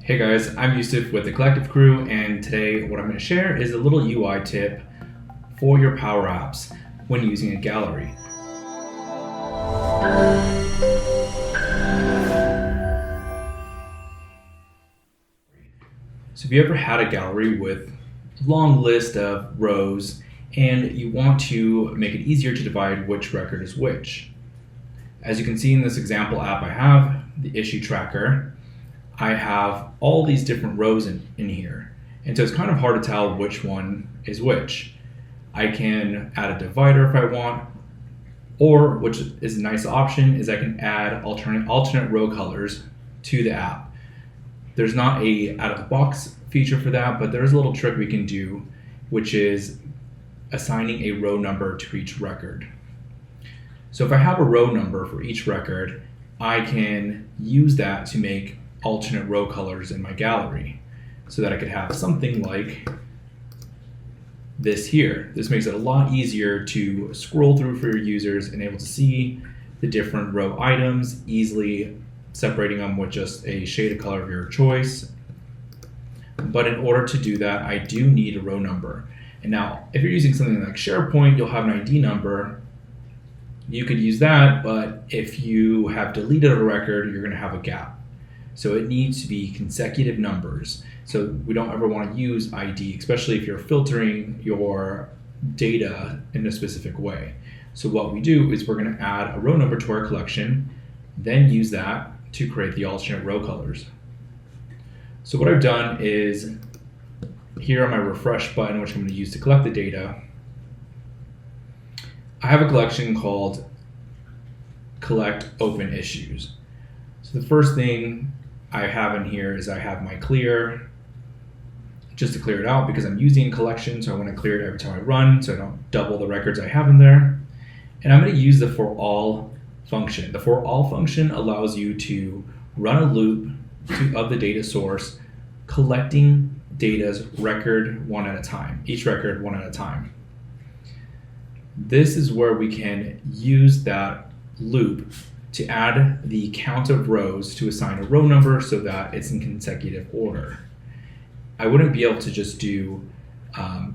Hey guys, I'm Yusuf with the Collectiv Crew, and today what I'm going to share is a little UI tip for your Power Apps when using a gallery. So if you ever had a gallery with a long list of rows and you want to make it easier to divide which record is which. As you can see in this example app I have, the issue tracker, I have all these different rows in here. And so it's kind of hard to tell which one is which. I can add a divider if I want, or which is a nice option, is I can add alternate row colors to the app. There's not a out of the box feature for that, but there's a little trick we can do, which is assigning a row number to each record. So if I have a row number for each record, I can use that to make alternate row colors in my gallery so that I could have something like this here. This makes it a lot easier to scroll through for your users and able to see the different row items, easily separating them with just a shade of color of your choice. But in order to do that, I do need a row number. And now, if you're using something like SharePoint, you'll have an ID number. You could use that, but if you have deleted a record, you're going to have a gap. So it needs to be consecutive numbers. So we don't ever want to use ID, especially if you're filtering your data in a specific way. So what we do is we're going to add a row number to our collection, then use that to create the alternate row colors. So what I've done is here on my refresh button, which I'm going to use to collect the data, I have a collection called Collect Open Issues. So the first thing I have in here is I have my clear, just to clear it out because I'm using a collection, so I want to clear it every time I run so I don't double the records I have in there. And I'm going to use the for all function. The for all function allows you to run a loop of the data source, collecting data's record one at a time, each record one at a time. This is where we can use that loop to add the count of rows to assign a row number so that it's in consecutive order. I wouldn't be able to just do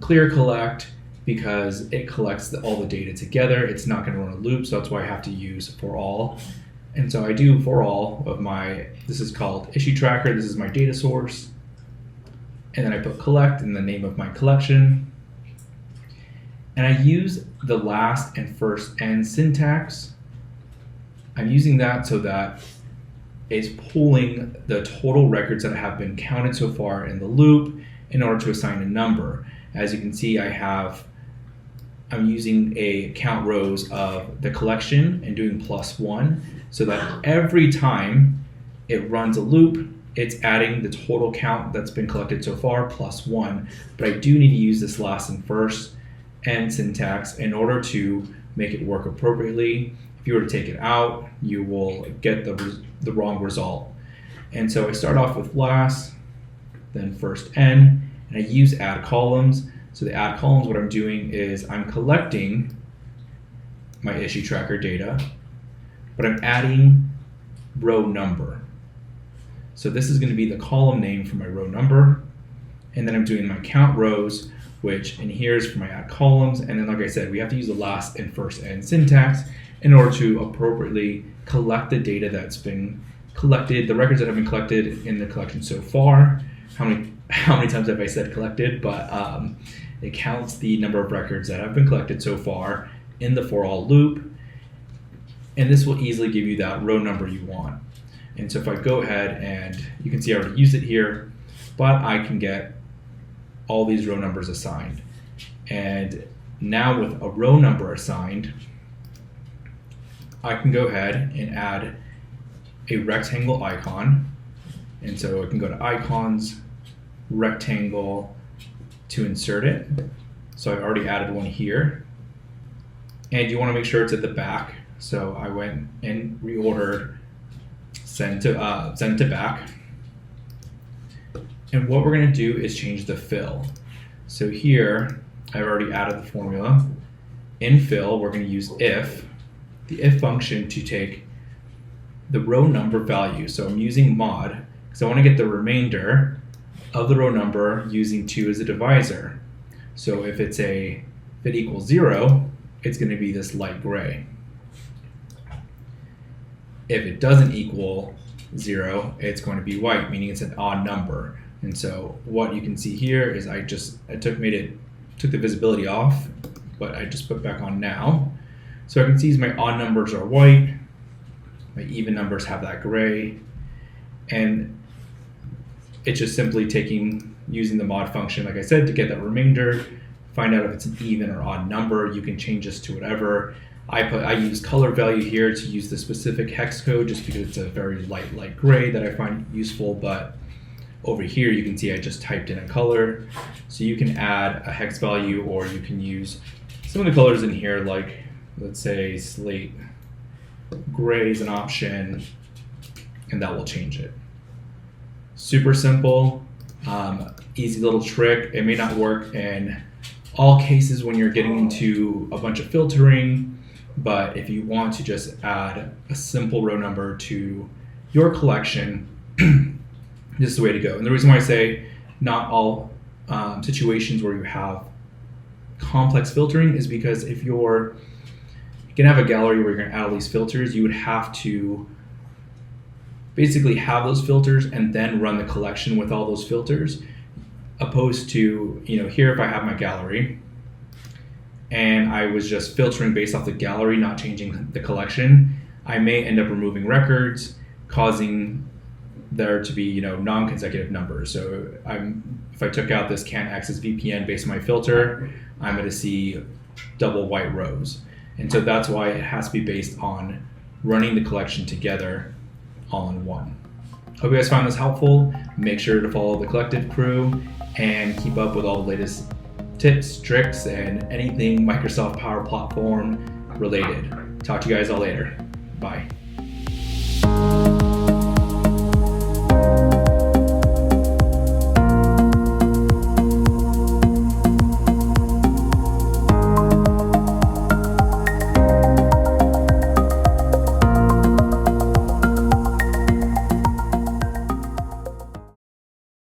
clear collect because it collects all the data together. It's not going to run a loop, so that's why I have to use for all. And so I do for all of my, this is called issue tracker, this is my data source. And then I put collect in the name of my collection. And I use the last and first end syntax. I'm using that so that it's pulling the total records that have been counted so far in the loop in order to assign a number. As you can see, I'm using a count rows of the collection and doing +1 so that every time it runs a loop, it's adding the total count that's been collected so far +1. But I do need to use this last and first end syntax in order to make it work appropriately. If you were to take it out, you will get the wrong result. And so I start off with last, then first n, and I use add columns. So the add columns, what I'm doing is I'm collecting my issue tracker data, but I'm adding row number. So this is going to be the column name for my row number, and then I'm doing my count rows, which in here is for my add columns. And then, like I said, we have to use the last and first end syntax in order to appropriately collect the data that's been collected, the records that have been collected in the collection so far. How many times have I said collected? But it counts the number of records that have been collected so far in the for all loop. And this will easily give you that row number you want. And so if I go ahead and you can see I already used it here, but I can get all these row numbers assigned. And now with a row number assigned, I can go ahead and add a rectangle icon. And so I can go to icons, rectangle to insert it. So I've already added one here. And you want to make sure it's at the back. So I went and reordered send to back. And what we're going to do is change the fill. So here, I've already added the formula. In fill, we're going to use the if function to take the row number value. So I'm using mod because I want to get the remainder of the row number using 2 as a divisor. So if it equals 0, it's going to be this light gray. If it doesn't equal 0, it's going to be white, meaning it's an odd number. And so what you can see here is I took the visibility off, but I just put back on now. So I can see my odd numbers are white, my even numbers have that gray, and it's just simply using the mod function, like I said, to get that remainder, find out if it's an even or odd number. You can change this to whatever. I use color value here to use the specific hex code just because it's a very light gray that I find useful, but over here you can see I just typed in a color. So you can add a hex value, or you can use some of the colors in here, like let's say slate gray is an option, and that will change it. Super simple, easy little trick. It may not work in all cases when you're getting into a bunch of filtering, but if you want to just add a simple row number to your collection, this is the way to go. And the reason why I say not all situations where you have complex filtering is because if you're going to have a gallery where you're going to add all these filters, you would have to basically have those filters and then run the collection with all those filters, opposed to, here if I have my gallery and I was just filtering based off the gallery, not changing the collection, I may end up removing records, causing there to be non-consecutive numbers. So if I took out this can't access VPN based on my filter, I'm going to see double white rows. And so that's why it has to be based on running the collection together all in one. Hope you guys found this helpful. Make sure to follow the Collectiv Crew and keep up with all the latest tips, tricks, and anything Microsoft Power Platform related. Talk to you guys all later. Bye.